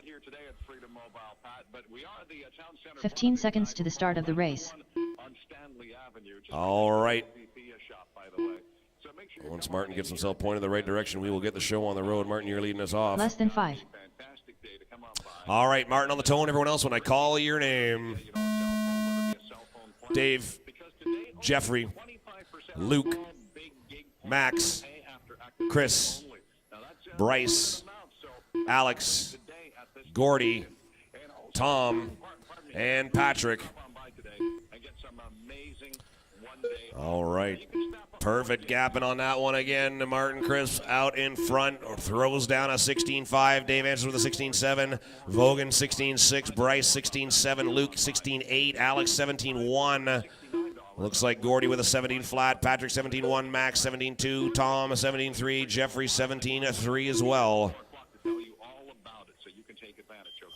here today at Freedom Mobile, Pat, but we are the town center. 15 seconds to the start of the race. On Stanley Avenue. All right. Shop, by the way. So make sure once Martin gets himself pointed the right direction, we will get the show on the road. Martin, you're leading us off. Less than 5. Fantastic day to come on by. All right, Martin on the tone. Everyone else, when I call your name. Dave, Jeffrey, Luke, Max, Chris, Bryce, Alex, Gordy, Tom, and Patrick. All right. Perfect gapping on that one again. Martin Crisp out in front, throws down a 16.5. Dave answers with a 16.7. Vogan 16.6. Bryce 16.7. Luke 16.8. Alex 17.1. Looks like Gordy with a 17 flat. Patrick 17.1. Max 17.2. Tom 17.3. Jeffrey 17.3 as well.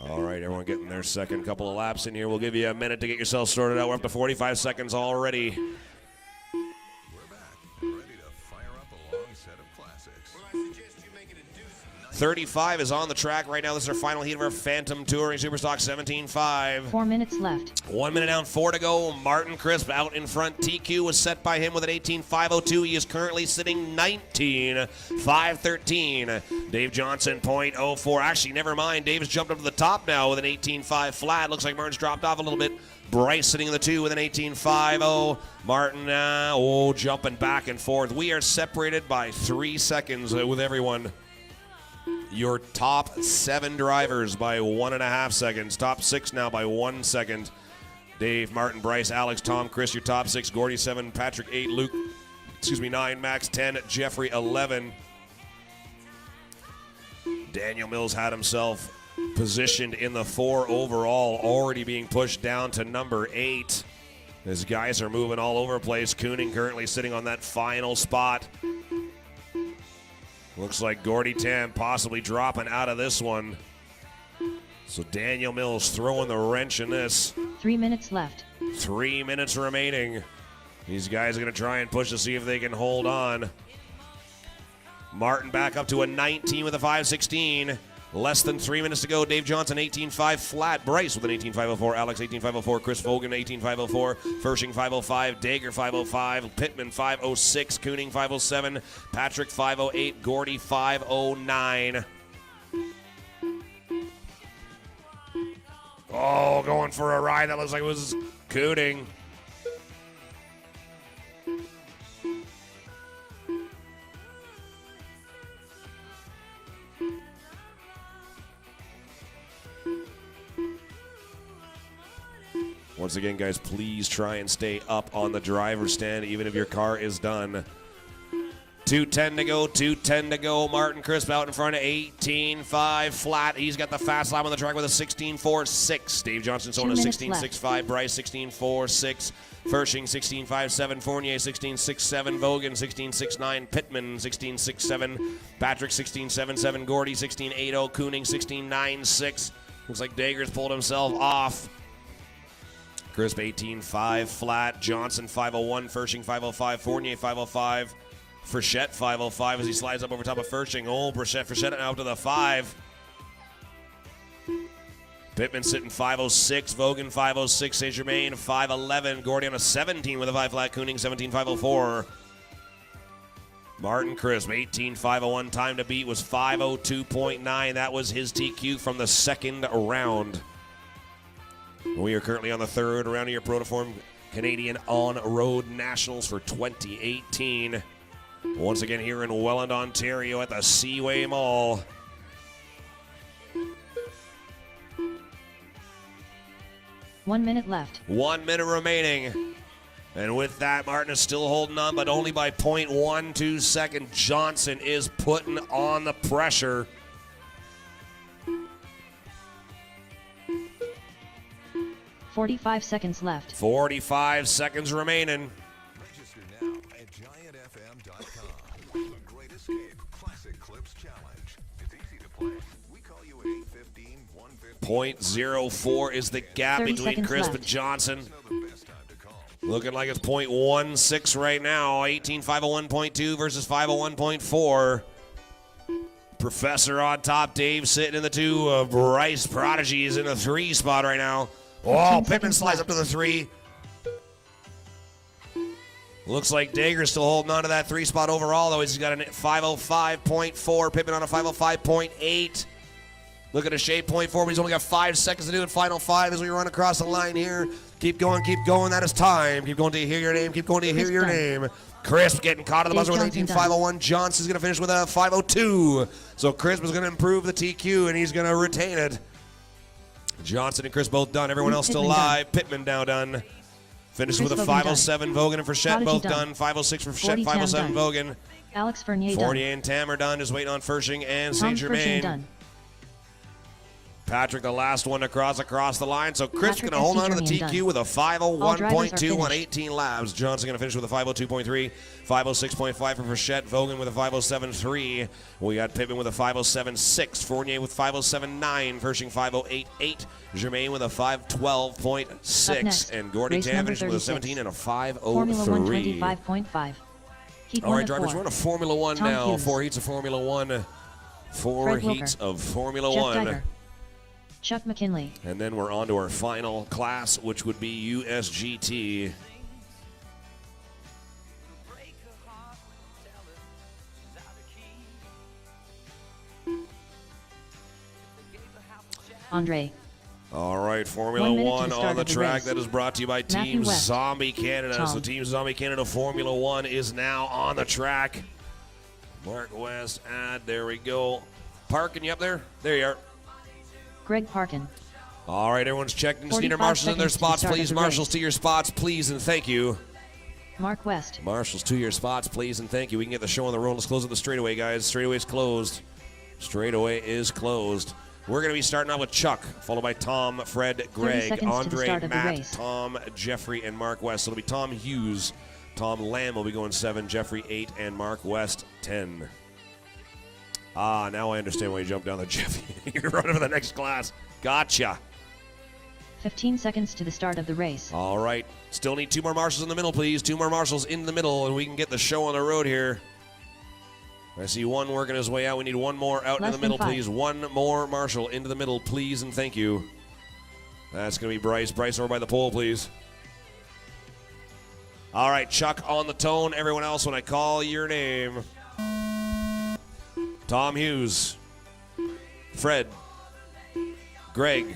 All right, everyone getting their second couple of laps in here. We'll give you a minute to get yourself sorted out. We're up to 45 seconds already. 35 is on the track right now. This is our final heat of our Phantom Touring Superstock 17.5. 4 minutes left. 1 minute down, 4 to go. Martin Crisp out in front. TQ was set by him with an 18.502. He is currently sitting 19.513. Dave Johnson, 0.04. Actually, never mind. Dave's jumped up to the top now with an 18.5 flat. Looks like Martin's dropped off a little bit. Bryce sitting in the 2 with an 18.50. Martin, jumping back and forth. We are separated by 3 seconds with everyone. Your top 7 drivers by 1.5 seconds. Top 6 now by 1 second. Dave, Martin, Bryce, Alex, Tom, Chris, your top 6. Gordy, 7. Patrick, 8. Luke, 9. Max, 10. Jeffrey, 11. Daniel Mills had himself positioned in the 4 overall, already being pushed down to number 8. His guys are moving all over the place. Kooning currently sitting on that final spot. Looks like Gordy Tam possibly dropping out of this one. So Daniel Mills throwing the wrench in this. 3 minutes left. 3 minutes remaining. These guys are going to try and push to see if they can hold on. Martin back up to a 19 with a 5.16. Less than 3 minutes to go. Dave Johnson, 18.5 flat. Bryce with an 18.504. Alex, 18.504. Chris Vogan, 18.504. Fershing, 505. Dager, 505. Pittman, 506. Kooning, 507. Patrick, 508. Gordy, 509. Oh, going for a ride. That looks like it was Kooning. Once again, guys, please try and stay up on the driver's stand, even if your car is done. 2:10 to go, 2:10 to go. Martin Crisp out in front of 18.5 flat. He's got the fast lap on the track with a 16.46. Dave Johnson showing a 16.65. Bryce, 16.46. Fershing, 16.57. Fournier, 16.67. Vogan, 16.69. Pittman, 16.67. Patrick, 16.77. Gordy, 16.80. Kooning, 16.96. Looks like Dager's pulled himself off. Crisp 18.5 flat. Johnson 501. Fershing 505. Fournier 505. Frechette 505 as he slides up over top of Fershing. Oh, Frechette now up to the 5. Pittman sitting 506. Vogan 506. Saint Germain 511. Gordy on a 17 with a 5 flat. Kooning 17.504. Martin Crisp 18.501. Time to beat was 502.9. That was his TQ from the second round. We are currently on the 3rd round of your Protoform Canadian On-Road Nationals for 2018. Once again here in Welland, Ontario at the Seaway Mall. One minute left. 1 minute remaining. And with that, Martin is still holding on, but only by 0.12 seconds. Johnson is putting on the pressure. 45 seconds left. 45 seconds remaining. Register now at giantfm.com. The Great Escape Classic Clips Challenge. It's easy to play. We call you at 8:15, 1:15. 0.04 is the gap 30 between Crisp left. and Johnson. Know the best time to call. Looking like it's 0.16 right now. 18.501.2 versus 501.4. Professor on top. Dave sitting in the 2. Bryce Prodigy is in the 3 spot right now. Oh, Pittman slides up to the 3. Looks like Dager's still holding on to that 3 spot overall, though. He's got a 5:05.4. Pittman on a 5:05.8. Look at a shade point 4, but he's only got 5 seconds to do it. Final 5 as we run across the line here. Keep going, keep going. That is time. Keep going to hear your name. Keep going to hear your name. Crisp getting caught at the buzzer with 18.501. Johnson's going to finish with a 5:02. So Crisp is going to improve the TQ, and he's going to retain it. Johnson and Crisp both done. Everyone else still alive. Pittman now done. Finishes with a 5:07. Vogan and Frechette both done. 5:06 for Frechette, 5:07 Vogan. Alex Fournier Fournier and Tam are done. Just waiting on Fershing and St. Germain. Patrick, the last one across the line. So Chris going to hold on to the TQ with a 5:01.2 on 18 laps. Johnson going to finish with a 5:02.3, 5:06.5 for Frechette. Vogan with a 5:07.3. We got Pittman with a 5:07.6. Fournier with 5:07.9. Fershing 5:08.8. Germain with a 5:12.6. And Gordy Tam finished with a 17 and a 5:03. Formula 1 25.5. All right, drivers, we're on a Formula 1 now. Hughes. 4 heats of Formula 1. 4 heats of Formula Jeff 1. Geiger. Chuck McKinley. And then we're on to our final class, which would be USGT. Andre. All right, Formula 1 on the track. That is brought to you by Team Zombie Canada. So Team Zombie Canada Formula 1 is now on the track. Mark West, there we go. Parkin, you up there? There you are. Greg Parkin. All right, everyone's checked. Just need our marshals in their spots, please. Marshals to your spots, please, and thank you. Mark West. Marshals to your spots, please, and thank you. We can get the show on the road. Let's close at the straightaway, guys. Straightaway is closed. Straightaway is closed. We're going to be starting out with Chuck, followed by Tom, Fred, Greg, Andre, Matt, Tom, Jeffrey, and Mark West. So it'll be Tom Hughes. Tom Lamb will be going 7, Jeffrey 8, and Mark West 10. Now I understand why you jumped down there, Jeff. You're running for the next class. Gotcha. 15 seconds to the start of the race. All right. Still need 2 more marshals in the middle, please. 2 more marshals in the middle, and we can get the show on the road here. I see one working his way out. We need 1 more out in the middle, please. 1 more marshal into the middle, please, and thank you. That's going to be Bryce. Bryce over by the pole, please. All right, Chuck on the tone. Everyone else, when I call your name. Tom Hughes, Fred, Greg,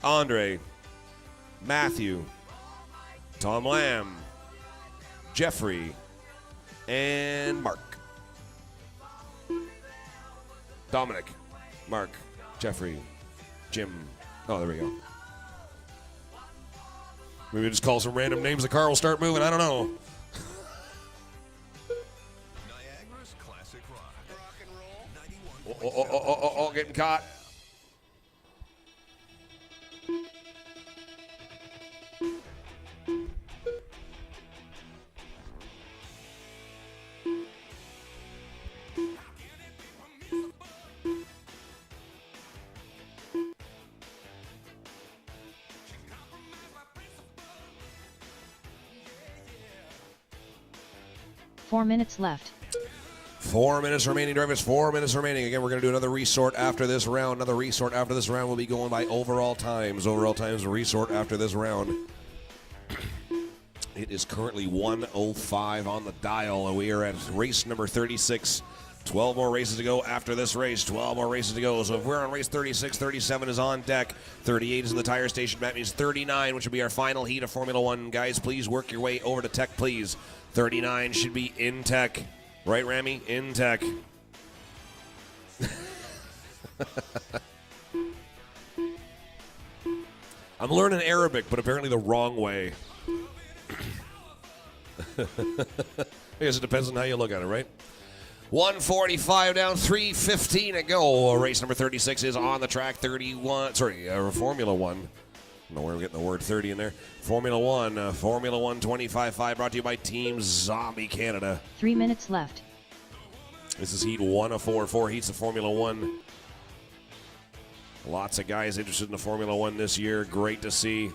Andre, Matthew, Tom Lamb, Jeffrey, and Mark. Dominic, Mark, Jeffrey, Jim. Oh, there we go. Maybe just call some random names. The car will start moving. I don't know. Niagara's classic rock. Oh, getting caught. Four minutes left. 4 minutes remaining, drivers. 4 minutes remaining. Again, we're going to do another resort after this round. Another resort after this round. We'll be going by overall times. Overall times resort after this round. It is currently 1:05 on the dial, and we are at race number 36. 12 more races to go after this race. 12 more races to go. So if we're on race 36, 37 is on deck. 38 is in the tire station. That means 39, which will be our final heat of Formula 1. Guys, please work your way over to tech, please. 39 should be in tech. Right, Rami? In tech. I'm learning Arabic, but apparently the wrong way. I guess it depends on how you look at it, right? 1:45 down, 3:15 to go. Race number 36 is on the track. Formula 1. I don't know where we're getting the word 30 in there. Formula 1 25.5 brought to you by Team Zombie Canada. 3 minutes left. This is heat 1 of 4. 4 heats of Formula 1. Lots of guys interested in the Formula 1 this year. Great to see.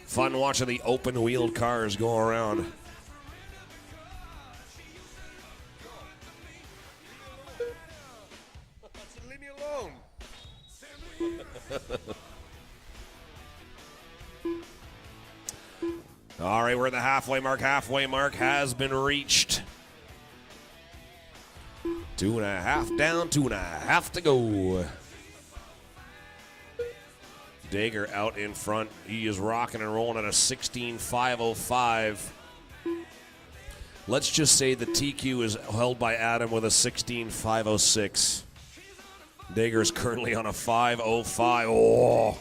Fun watching the open-wheeled cars go around. All right, we're at the halfway mark. Halfway mark has been reached. 2.5 down, 2.5 to go. Dager out in front. He is rocking and rolling at a 16.505. Let's just say the TQ is held by Adam with a 16.506. Dager is currently on a 5.05. Oh.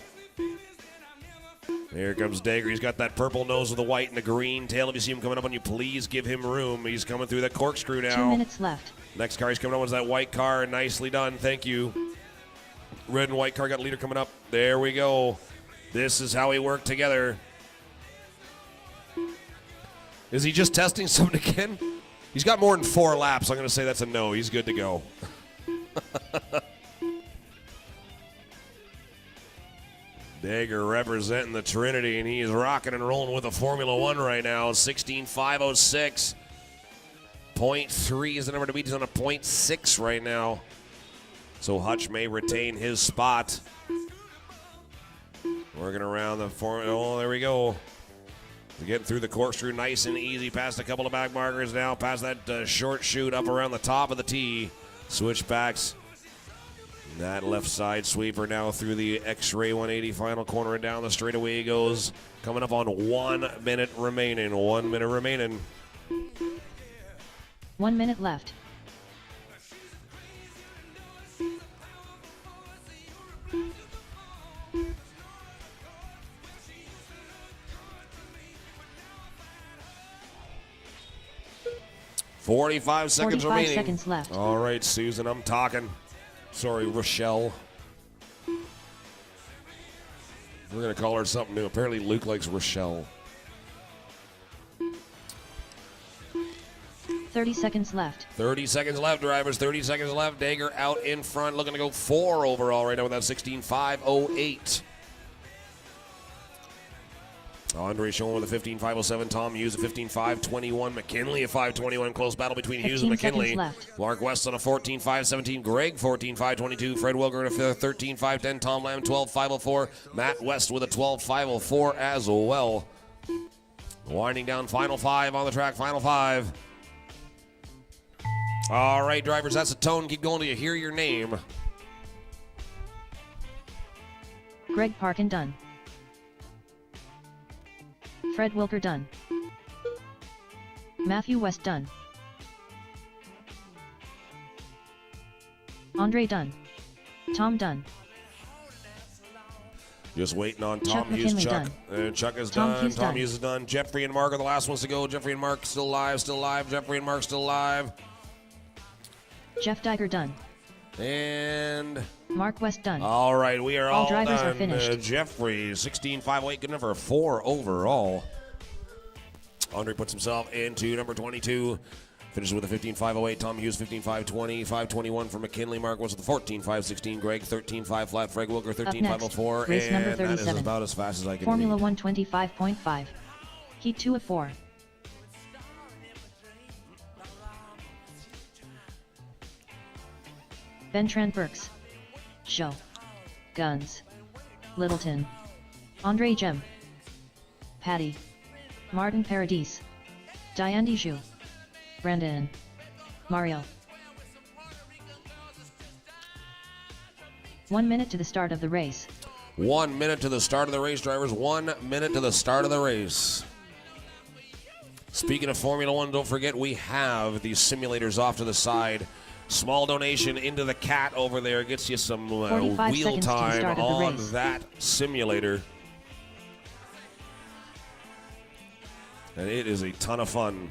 Here comes Dager. He's got that purple nose with the white and the green tail. If you see him coming up on you, please give him room. He's coming through that corkscrew now. 2 minutes left. Next car he's coming up was that white car. Nicely done. Thank you. Red and white car got leader coming up. There we go. This is how we work together. Is he just testing something again? He's got more than 4 laps. I'm going to say that's a no. He's good to go. Dager representing the Trinity, and he is rocking and rolling with a Formula One right now. 16.506. 0.3 is the number to beat. He's on a 0.6 right now. So Hutch may retain his spot. Working around the Formula. Oh, there we go. We're getting through the corkscrew nice and easy. Past a couple of back markers now. Past that short chute up around the top of the tee. Switchbacks. That left side sweeper now through the X-Ray 180 final corner and down the straightaway he goes. Coming up on 1 minute remaining. 1 minute remaining. 1 minute left. Forty-five seconds 45 remaining. seconds left. All right, Susan, I'm talking. Sorry, Rochelle. We're going to call her something new. Apparently, Luke likes Rochelle. 30 seconds left. 30 seconds left, drivers. 30 seconds left. Dager out in front, looking to go 4 overall right now with that 16.508. Andre showing with a 15.507. Tom Hughes a 15.521. McKinley a 5.21. Close battle between Hughes and McKinley. Mark West on a 14.517. Greg 14.522. Fred Wilger a 13.510. Tom Lamb 12.504. Matt West with a 12.504 as well. Winding down final 5 on the track. Final 5. All right, drivers, that's the tone. Keep going till you hear your name. Greg Parkin done. Fred Wilker done. Matthew West done. Andre done. Tom done. Just waiting on Chuck Tom Hughes. McKinley Chuck. Chuck is Tom done. Hughes Tom done. Hughes is done. Jeffrey and Mark are the last ones to go. Jeffrey and Mark still live, still live. Jeffrey and Mark still live. Jeff Diger done. And Mark West done. all right, we are all drivers done. are finished. Jeffrey, 16.508, good enough for a 4 overall. Andre puts himself into number 22. Finishes with a 15.508. Tom Hughes, 15.520. 5.21 for McKinley. Mark was with the 14.516. Greg, 13.5 flat. Fred Wilker, 13.504. Race number And that is 37. about as fast as I can Formula read. 1 25.5. Heat 2 of 4. Bentran Burks. Show. Guns. Littleton. Andre Gem. Patty. Martin Paradis. Diane Dijou. Brandon. Mario. 1 minute to the start of the race. 1 minute to the start of the race, drivers. 1 minute to the start of the race. Speaking of Formula One, don't forget we have these simulators off to the side. Small donation into the cat over there gets you some 45 wheel seconds to the time start of the on race. that simulator. And it is a ton of fun.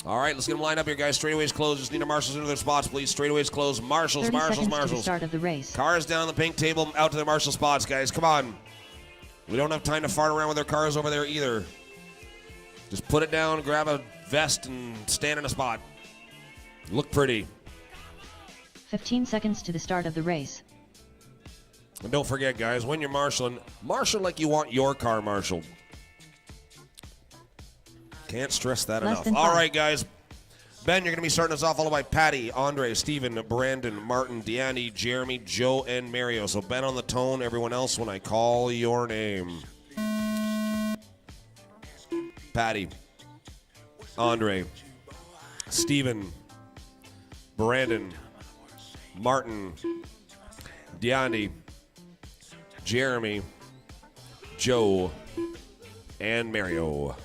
All right, let's get them lined up here, guys. Straightaways closed. Just need our marshals into their spots, please. Straightaways closed. Marshals, 30 marshals, seconds to the marshals. start of the race. Cars down the pink table, out to their marshal spots, guys. Come on. We don't have time to fart around with their cars over there either. Just put it down, grab a vest, and stand in a spot. Look pretty. 15 seconds to the start of the race. And don't forget, guys, when you're marshaling, marshal like you want your car marshaled. Can't stress that Less enough. than All 5. right, guys. Ben, you're going to be starting us off, followed by Patty, Andre, Steven, Brandon, Martin, Deanne, Jeremy, Joe, and Mario. So Ben on the tone, everyone else when I call your name. Patty, Andre, Steven, Brandon, Martin, Deanne, Jeremy, Joe, and Mario.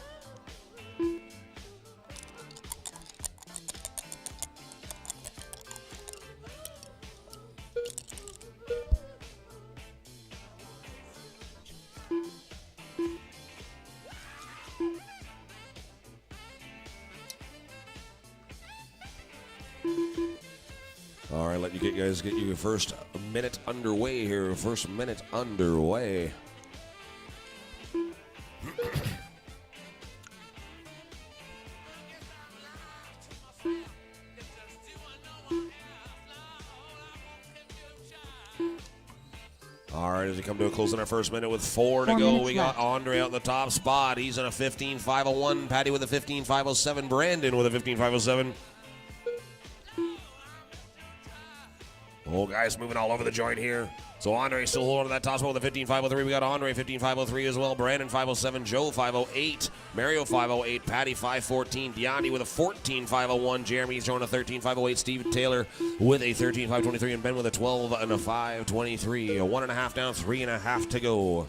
All right, let you guys get your first minute underway here. First minute underway. All right, as we come to a close in our first minute with 4 to go, we got Andre out in the top spot. He's in a 15.501. Patty with a 15.507. Brandon with a 15.507. Oh, guys, moving all over the joint here. So Andre still holding that top spot with a 15.503. We got Andre 15.503 as well. Brandon 507. Joe 508. Mario 508. Patty 514. Deanne with a 14.501. Jeremy's showing a 13.508. Steve Taylor with a 13.523. And Ben with a 12 and a 523. A 1.5 down, 3.5 to go.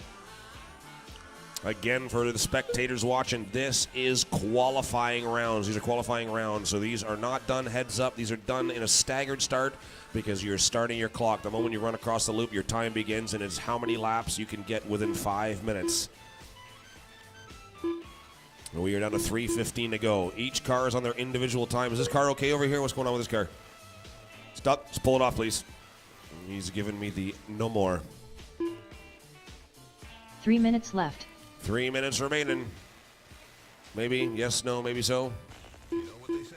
Again, for the spectators watching, this is qualifying rounds. These are qualifying rounds, so these are not done heads up. These are done in a staggered start because you're starting your clock. The moment you run across the loop, your time begins, and it's how many laps you can get within 5 minutes. And we are down to 3:15 to go. Each car is on their individual time. Is this car okay over here? What's going on with this car? Stop. Just pull it off, please. He's giving me the no more. 3 minutes left. 3 minutes remaining. Maybe, yes, no, maybe so. You know what they say.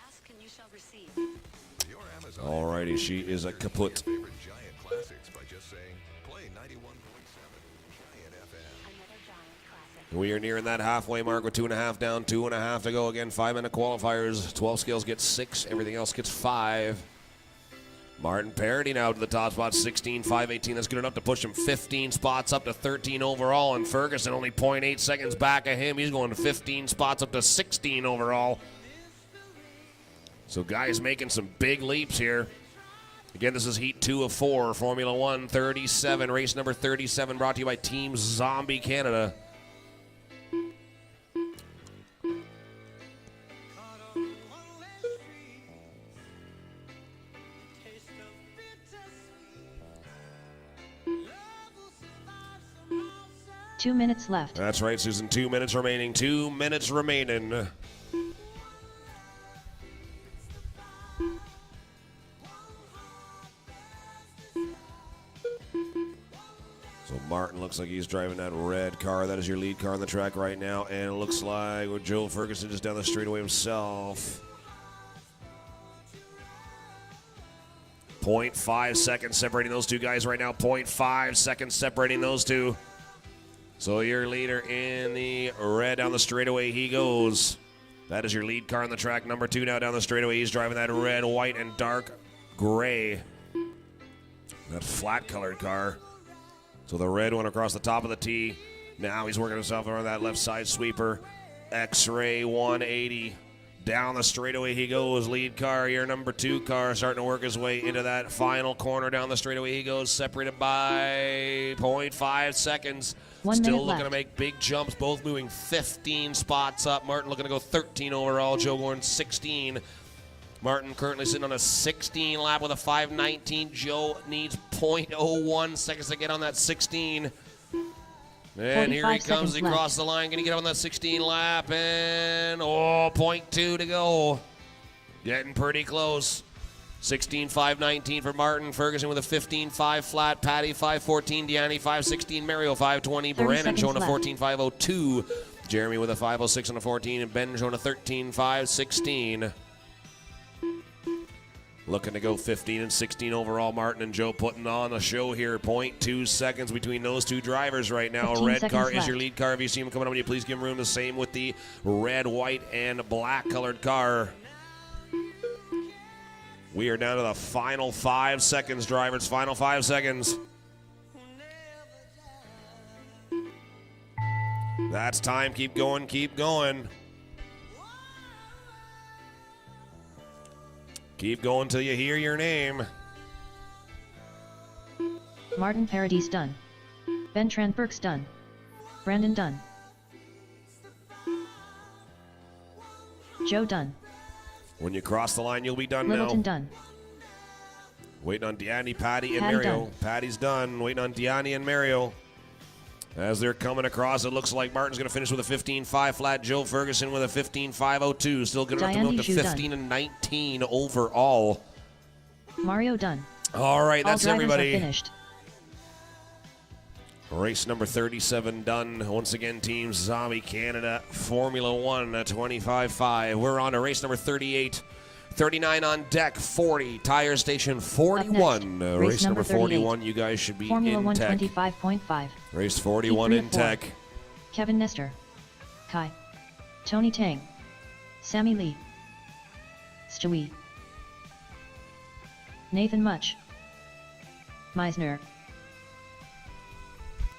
Ask and you shall receive. Your Amazon. Alrighty, she is a kaput. Favorite Giant classics by just saying play 91.7 Giant FM. Another giant classic. We are nearing that halfway mark with 2.5 down, 2.5 to go. Again, 5-minute qualifiers. 12 scales gets 6. Everything else gets 5. Martin Parody now to the top spot, 16.518. That's good enough to push him 15 spots up to 13 overall. And Ferguson only 0.8 seconds back of him. He's going to 15 spots up to 16 overall. So guys making some big leaps here. Again, this is Heat 2 of 4, Formula 1 37, race number 37, brought to you by Team Zombie Canada. Two minutes left. That's right, Susan. 2 minutes remaining. 2 minutes remaining. So Martin looks like he's driving that red car. That is your lead car on the track right now. And it looks like with Joe Ferguson just down the straightaway himself. 0.5 seconds separating those two guys right now. 0.5 seconds separating those two. So your leader in the red down the straightaway, he goes. That is your lead car on the track. Number 2 now down the straightaway. He's driving that red, white, and dark gray. That flat-colored car. So the red one across the top of the tee. Now he's working himself around that left side sweeper. X-ray 180. Down the straightaway he goes. Lead car, your number 2 car, starting to work his way into that final corner. Down the straightaway he goes, separated by 0.5 seconds. 1 Still minute looking left. to make big jumps, both moving 15 spots up. Martin looking to go 13 overall. Joe going 16. Martin currently sitting on a 16 lap with a 5:19. Joe needs 0.01 seconds to get on that 16. And here he 45 comes seconds across left. the line. Going to get on that 16 lap. And, 0.2 to go. Getting pretty close. 16.519 for Martin. Ferguson with a 15.5 flat. Patty 5.14. Deanne 5.16. Mario 5.20. 30 Brandon showing a seconds 14.502. Jeremy with a 5.06 and a 14. And Ben showing a 13.516. Looking to go 15 and 16 overall. Martin and Joe putting on a show here. 0.2 seconds between those two drivers right now. 15 Red car seconds is left. your lead car. If you see him coming up, will you please give him room? The same with the red, white, and black colored car. We are down to the final 5 seconds, drivers. Final 5 seconds. That's time. Keep going. Keep going. Keep going till you hear your name. Martin Paradis done. Ben Tranberg's done. Brandon done. Joe done. When you cross the line, you'll be done Littleton now. done. Waiting on Deanne, Patty, and Patty Mario. done. Patty's done. Waiting on Deanne and Mario. As they're coming across, it looks like Martin's going to finish with a 15.5 flat. Joe Ferguson with a 15.502. Still good enough to move up to 15 and 19 overall. Mario done. All right, All that's drivers everybody. Are finished. Race number 37 done. Once again, Team Zombie Canada, Formula 1 at 25.5. We're on to race number 38. 39 on deck, 40. Tire station 41. Race number 41, you guys should be Formula in 1 tech. 25.5. Race 41 in tech. Kevin Nestor. Kai. Tony Tang. Sammy Lee. Stewie. Nathan Much. Meisner.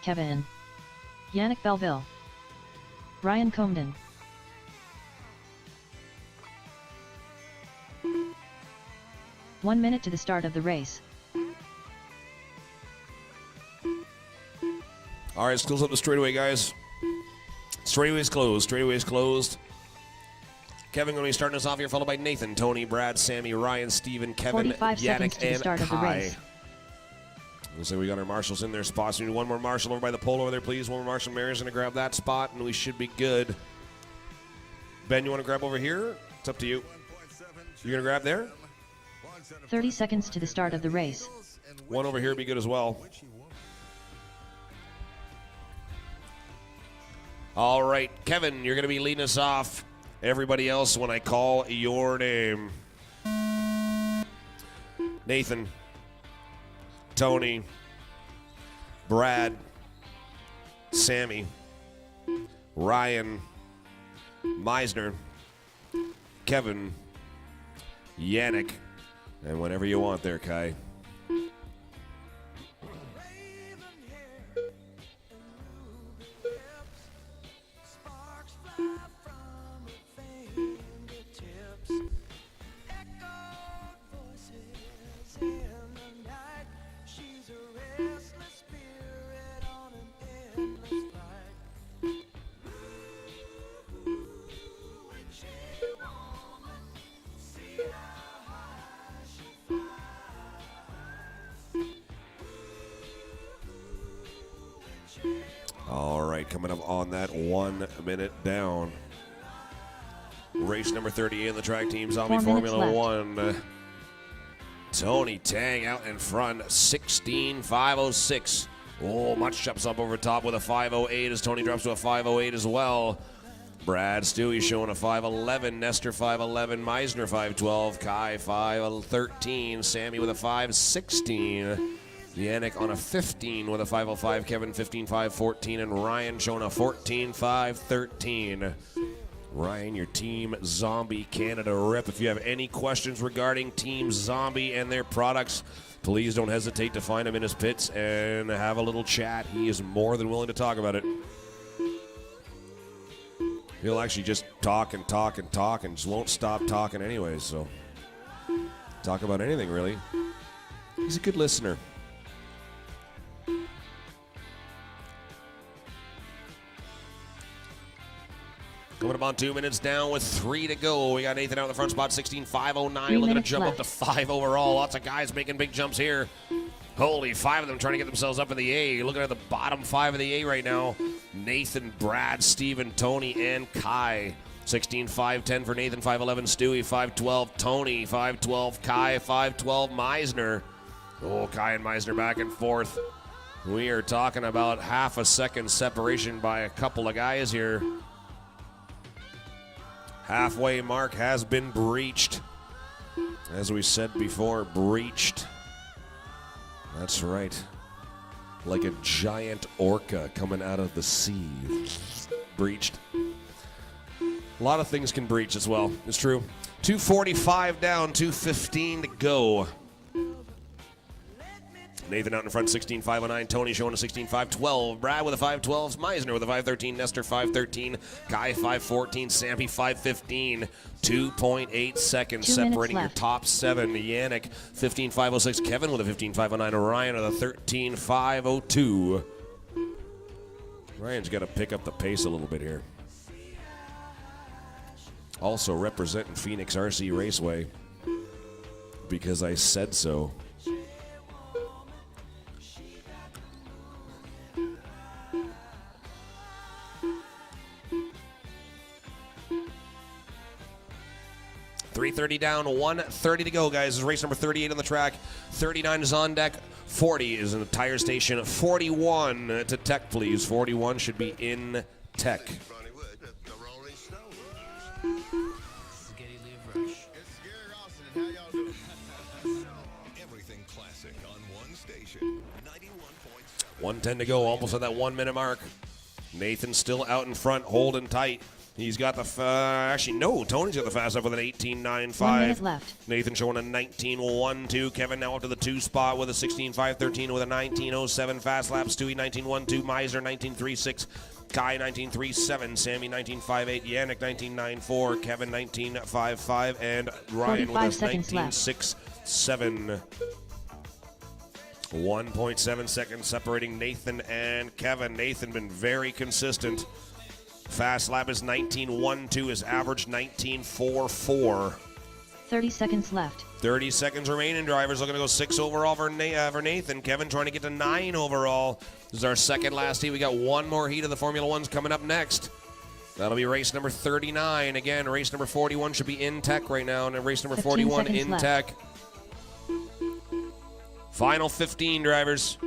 Kevin. Yannick Belleville. Ryan Comden. One minute to the start of the race. All right, let's close up the straightaway, guys. Straightaway's closed. Straightaway's closed. Kevin going to be starting us off here, followed by Nathan, Tony, Brad, Sammy, Ryan, Steven, Kevin, 45 seconds Yannick, to the and start of the Kai. race. Looks like we got our marshals in their spots. We need one more marshal over by the pole over there, please. One more marshal. Mary's going to grab that spot, and we should be good. Ben, you want to grab over here? It's up to you. You're going to grab there? 30 seconds to the start of the race. One over here would be good as well. All right, Kevin, you're going to be leading us off. Everybody else, when I call your name. Nathan, Tony, Brad, Sammy, Ryan, Meisner, Kevin, Yannick, and whenever you want there, Kai. All right, coming up on that 1 minute down. Race number 38 in the track team, Zombie 4 minutes Formula left. 1. Tony Tang out in front, 16.506. Oh, Much jumps up over top with a 508 as Tony drops to a 508 as well. Brad Stewie showing a 511, Nestor 511, Meisner 512, Kai 513, Sammy with a 516. Yannick on a 15 with a 505, Kevin 15.514, and Ryan showing a 14.513. Ryan, your Team Zombie Canada rep. If you have any questions regarding Team Zombie and their products, please don't hesitate to find him in his pits and have a little chat. He is more than willing to talk about it. He'll actually just talk and talk and talk and just won't stop talking anyways, so talk about anything, really. He's a good listener. Coming up on 2 minutes down with 3 to go. We got Nathan out in the front spot, 16.509. Looking to jump up to 5 overall. Lots of guys making big jumps here. Holy, 5 of them trying to get themselves up in the A. Looking at the bottom 5 of the A right now. Nathan, Brad, Steven, Tony, and Kai. 16.510 for Nathan, 511 Stewie, 512 Tony, 512 Kai, 512 Meisner. Oh, Kai and Meisner back and forth. We are talking about half a second separation by a couple of guys here. Halfway mark has been breached. As we said before, breached. That's right. Like a giant orca coming out of the sea. Breached. A lot of things can breach as well. It's true. 2:45 down, 2:15 to go. Nathan out in front, 16.509. Tony showing a 16.512. Brad with a 512. Meisner with a 513. Nestor 513. Guy 514. Sammy 515. 2.8 seconds 2 minutes separating your left. top 7. Yannick 15.506. Kevin with a 15.509. Orion with a 13.502. Ryan's got to pick up the pace a little bit here. Also representing Phoenix RC Raceway because I said so. .330 down, 1:30 to go, guys. This is race number 38 on the track. 39 is on deck. 40 is in the tire station. 41 to tech, please. 41 should be in tech. Everything classic on one station. 91.7. 1:10 to go, almost at that 1 minute mark. Nathan still out in front, holding tight. He's got the, actually, no, Tony's got the fast up with an 18.95. 1 minute left. Nathan showing a 19.12. Kevin now up to the 2 spot with a 16.513 with a 19.07 fast lap. Stewie 19.12. Meisner 19.36. Kai 19.37. Sammy 19.58. Yannick 19.94. Kevin 19.55. And Ryan with 45 us seconds left. 19.67. 1.7 seconds separating Nathan and Kevin. Nathan been very consistent. Fast lap is 19.12. His average 19.44. 30 seconds left. 30 seconds remaining. Drivers looking to go 6 overall for Nathan. Kevin trying to get to 9 overall. This is our second last heat. We got one more heat of the Formula Ones coming up next. That'll be race number 39. Again, race number 41 should be in tech right now, and race number 15 41 seconds in left. tech. Final 15, drivers.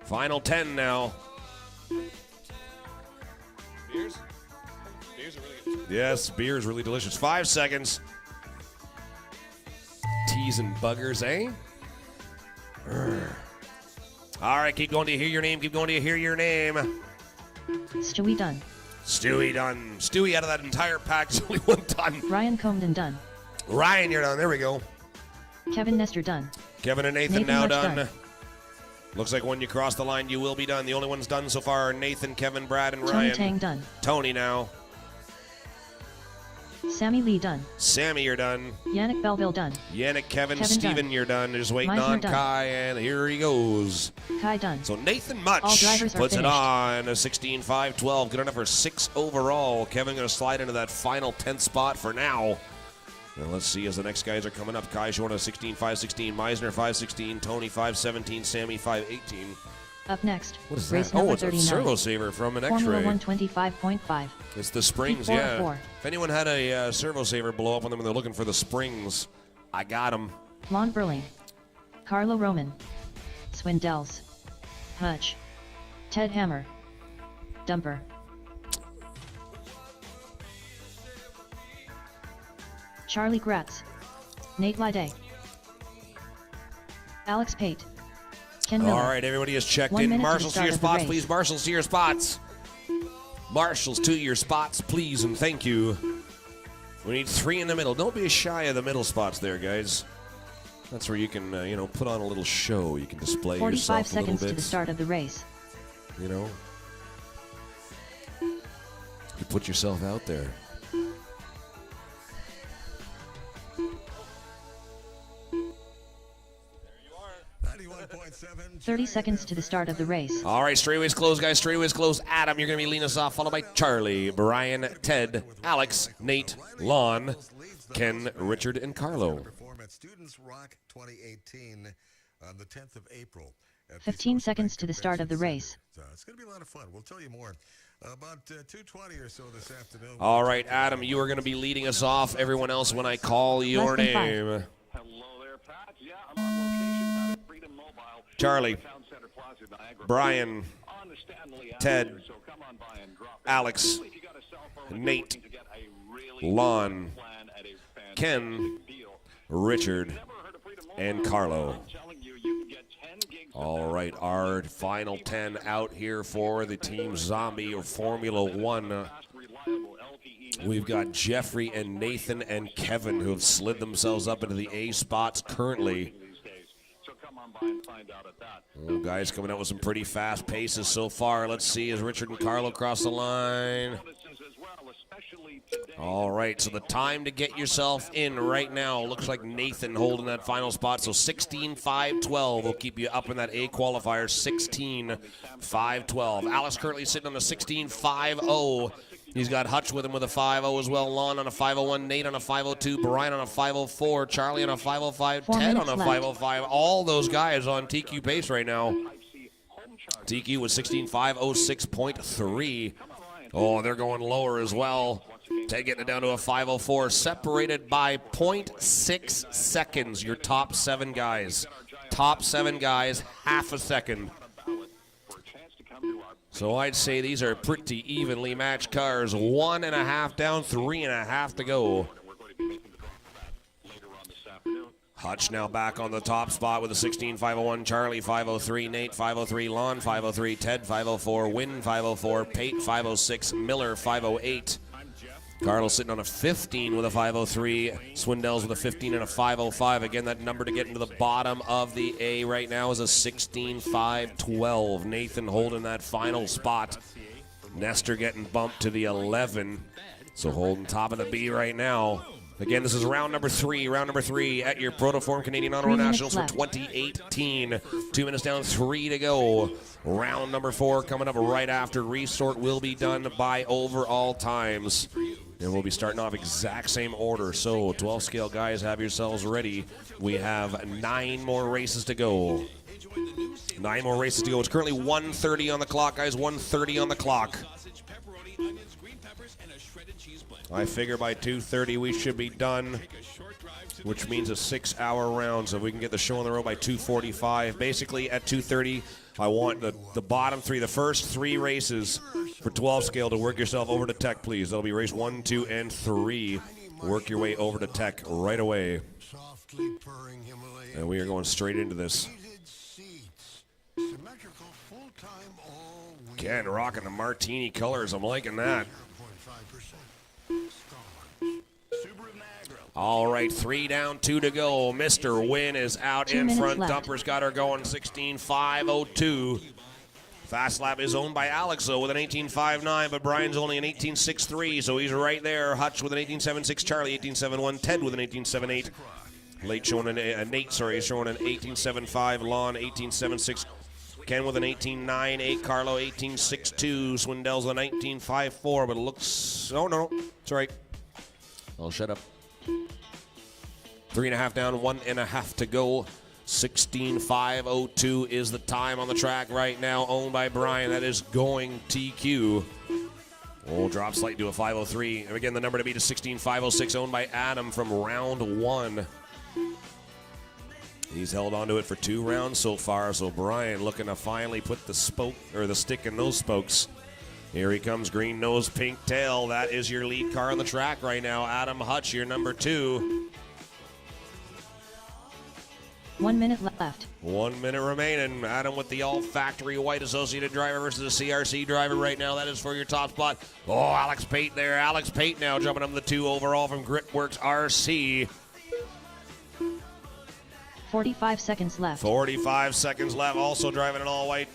Final 10 now. Beers? Beers are really good. Yes, beer is really delicious. 5 seconds. Teas and buggers, eh? Urgh. All right, keep going to hear your name. Keep going to hear your name. Stewie done. Stewie done. Stewie out of that entire pack is only one done. Ryan Comden done. Ryan, you're done. There we go. Kevin Nestor done. Kevin and Nathan Nathan now March done. done. Looks like when you cross the line, you will be done. The only ones done so far are Nathan, Kevin, Brad, and Tony Ryan. Tang done. Tony now. Sammy Lee done. Sammy, you're done. Yannick Belleville done. Yannick, Kevin, Kevin Steven, done. you're done. Just waiting Meisner on done. Kai, and here he goes. Kai done. So Nathan All Much drivers are puts it finished. on a 16.512. Good enough for 6 overall. Kevin going to slide into that final 10th spot for now. And let's see as the next guys are coming up. Kai showing a 16.516. Meisner 516. Tony 517. Sammy 518. Up next, What is race that? number Oh, it's a 39. servo saver from an Formula X-ray. 125.5. It's the springs, Keep yeah. 4-4. If anyone had a servo saver blow up on them and they're looking for the springs, I got them. Lon Burling. Carlo Roman. Swindells. Hutch. Ted Hammer. Dumper. Charlie Gratz. Nate Lyday. Alex Pate. Ken Miller. All right, everybody is checked 1 in. minute to the Marshals to start your of the spots, race. please. Marshals to your spots. Marshals to your spots, please, and thank you. We need 3 in the middle. Don't be shy of the middle spots there, guys. That's where you can, put on a little show. You can display 45 yourself a little seconds bit. to the start of the race. You know? You put yourself out there. .7 30 seconds to the start of the race. All right, straightaways closed, guys. Straightaways closed. Adam, you're going to be leading us off, followed by Charlie, Brian, Ted, Alex, Nate, Lon, Ken, Richard, and Carlo. Perform at Students Rock 2018 on the 10th of April. At the 15 Scotiabank seconds to the start of the Convention race. Center. So it's going to be a lot of fun. We'll tell you more about 2:20 or so this afternoon. All right, Adam, you are going to be leading us off. Everyone else, when I call your Less than 5. name. Hello there, Pat. Yeah, I'm on location at Freedom Mobile. Charlie, Town Center Plaza, Niagara. Brian, On the Stanley Ted, Avenue, so come on by and drop in. Alex, If you got a cell phone, Nate, looking to get a really Lon, good plan at a fantastic Ken, deal. Richard, Never heard of Freedom Mobile? and Carlo. I'm telling you, you can get 10 gigs of All data right, for our final 10 out here for the Team Zombie or Formula One fast, reliable LTE We've got Jeffrey and Nathan and Kevin who have slid themselves up into the A spots currently. So come on by and find out at that. Oh, guys coming out with some pretty fast paces so far. Let's see as Richard and Carlo cross the line. All right, so the time to get yourself in right now looks like Nathan holding that final spot. So 16.512 will keep you up in that A qualifier. 16.512. Alex currently sitting on a 16.50. He's got Hutch with him with a 5.0 as well. Lon on a 5.01, Nate on a 5.02, Brian on a 5.04, Charlie on a 5.05, Ted on a 5.05. All those guys on TQ pace right now. TQ was 16.506.3. Oh, they're going lower as well. Ted getting it down to a 5.04, separated by 0.6 seconds. Your top 7 guys. Top 7 guys, half a second. So I'd say these are pretty evenly matched cars. 1.5 down, 3.5 to go. Hutch now back on the top spot with a 16.501, Charlie 5.03, Nate 5.03, Lon 5.03, Ted 5.04, Wynn 5.04, Pate 5.06, Miller 5.08. Carlos sitting on a 15 with a 5.03. Swindells with a 15 and a 5.05. Again, that number to get into the bottom of the A right now is a 16.512. Nathan holding that final spot. Nestor getting bumped to the 11. So holding top of the B right now. Again, this is round number 3. Round number 3 at your Protoform Canadian Auto Nationals for 2018. 2 minutes down, 3 to go. Round number 4 coming up right after. Resort will be done by overall times. And we'll be starting off exact same order. So 12 scale guys, have yourselves ready. We have 9 more races to go. 9 more races to go. It's currently 1:30 on the clock, guys. 1:30 on the clock. I figure by 2:30 we should be done, which means a 6-hour round. So if we can get the show on the road by 2:45. Basically at 2:30, I want the bottom 3, the first 3 races for 12 scale to work yourself over to tech, please. That'll be race 1, 2, and 3. Work your way over to tech right away. And we are going straight into this. Ken rocking the martini colors. I'm liking that. All right, 3 down, 2 to go. Mr. Wynn is out in front. Left. Dumper's got her going 16.502. Fast lap is owned by Alex, though, with an 18.59, but Brian's only an 18.63, so he's right there. Hutch with an 18.76, Charlie 18.71, Ted with an 18.78. Nate showing an 18.75, Lon 18.76, Ken with an 18.98, Carlo 18.62, Swindells with an 19.54, but it looks, oh no, it's all right. I'll shut up. 3.5 down, 1.5 to go. 16.502 is the time on the track right now, owned by Brian. That is going TQ. Oh, drop slightly to a 503. And again, the number to beat is 16.506, owned by Adam from round 1. He's held onto it for 2 rounds so far, so Brian looking to finally put the spoke or the stick in those spokes. Here he comes, green nose, pink tail. That is your lead car on the track right now. Adam Hutch, your number 2. 1 minute left. 1 minute remaining. Adam with the all-factory white Associated driver versus a CRC driver right now. That is for your top spot. Oh, Alex Pate there. Alex Pate now jumping up the 2 overall from Gritworks RC. 45 seconds left. 45 seconds left. Also driving an all-white.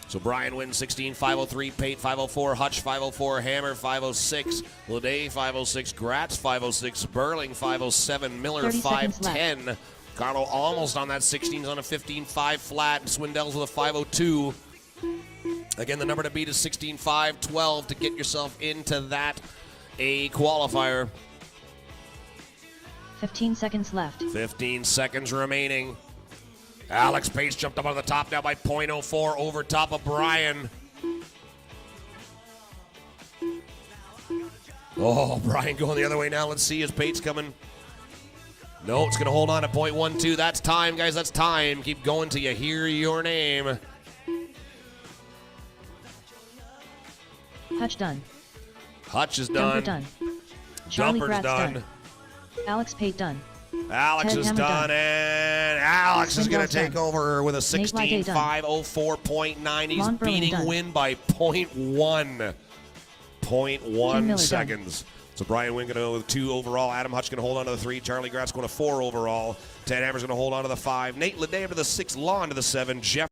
So Brian wins 16.503, Pate 504, Hutch 504, Hammer 506, Lede 506, Gratz 506, Burling 507, Miller 510. Carlo almost on that 16s on a 15.5 flat. Swindells with a 502. Again, the number to beat is 16.512 to get yourself into that A qualifier. 15 seconds left. 15 seconds remaining. Alex Pace jumped up on the top now by 0.04 over top of Brian. Oh, Brian going the other way now. Let's see as Pate's coming. No, it's going to hold on at 0.12. That's time, guys. That's time. Keep going till you hear your name. Hutch done. Hutch is Dumper done. done. Charlie Dumper's Gratz done. Alex Pate done. Alex Ted is Hammer done, and Alex is going to Swindells take done. over with a Nate Lade done. 16.504.9. He's Ron Burling beating done. Wynn by 0.1. 0.1 seconds. So Brian Wynn going to go with 2 overall. Adam Hutch going to hold on to the 3. Charlie Gratz going to 4 overall. Ted Hammer's going to hold on to the 5. Nate Ledea to the 6. Lon to the 7. Jeff